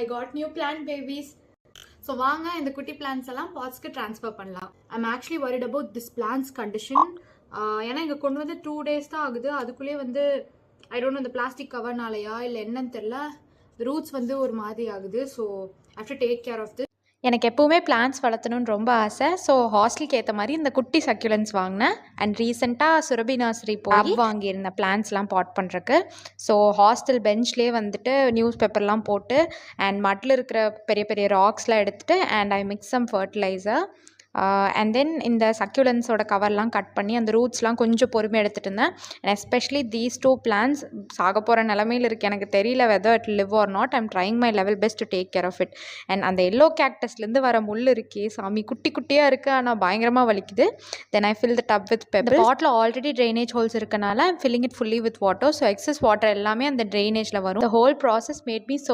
I got new plant babies. So வாங்க இந்த குட்டி பிளான்ஸ் எல்லாம் பாட்ஸ்க்கு ட்ரான்ஸ்ஃபர் பண்ணலாம். I'm actually worried about this plants condition. ஏன்னா இங்கே கொண்டு வந்து 2 days தான் ஆகுது. அதுக்குள்ளேயே வந்து ஐ டோன்ட் நோ இந்த பிளாஸ்டிக் கவர்னாலையா இல்லை என்னன்னு தெரில, ரூட்ஸ் வந்து ஒரு மாதிரி ஆகுது. So I have to take care of this. எனக்கு எப்போவுமே பிளான்ஸ் வளர்த்தணுன்னு ரொம்ப ஆசை. ஸோ ஹாஸ்டலுக்கு ஏற்ற மாதிரி இந்த குட்டி சக்யூலன்ஸ் வாங்கினேன். அண்ட் ரீசெண்டாக சுரபி நர்சரி போய் வாங்கியிருந்தேன் பிளான்ஸ்லாம் பாட் பண்ணுறக்கு. ஸோ ஹாஸ்டல் பெஞ்ச்லேயே வந்துட்டு நியூஸ் பேப்பர்லாம் போட்டு அண்ட் மட்டில் இருக்கிற பெரிய பெரிய ராக்ஸ்லாம் எடுத்துகிட்டு and I mix some fertiliser and then இந்த சக்யூலன்ஸோட கவர்லாம் கட் பண்ணி அந்த ரூட்ஸ்லாம் கொஞ்சம் பொறுமையாக எடுத்துகிட்டு இருந்தேன். அண்ட் எஸ்பெஷலி தீஸ் 2 பிளான்ஸ் சாக போகிற நிலமையில் இருக்குது. எனக்கு தெரியல whether it live or not. I'm trying my level best to take care of it. And அந்த எல்லோ கேக்டஸ்லேருந்து வர முள் இருக்கே சாமி, குட்டி குட்டியாக இருக்குது, ஆனால் பயங்கரமாக வலிக்குது. Then I fill the tub with pepper. Bottle already drainage holes இருக்கனால I'm filling it fully with water. So excess water எல்லாமே அந்த ட்ரைனேஜில் வரும். The whole process made me so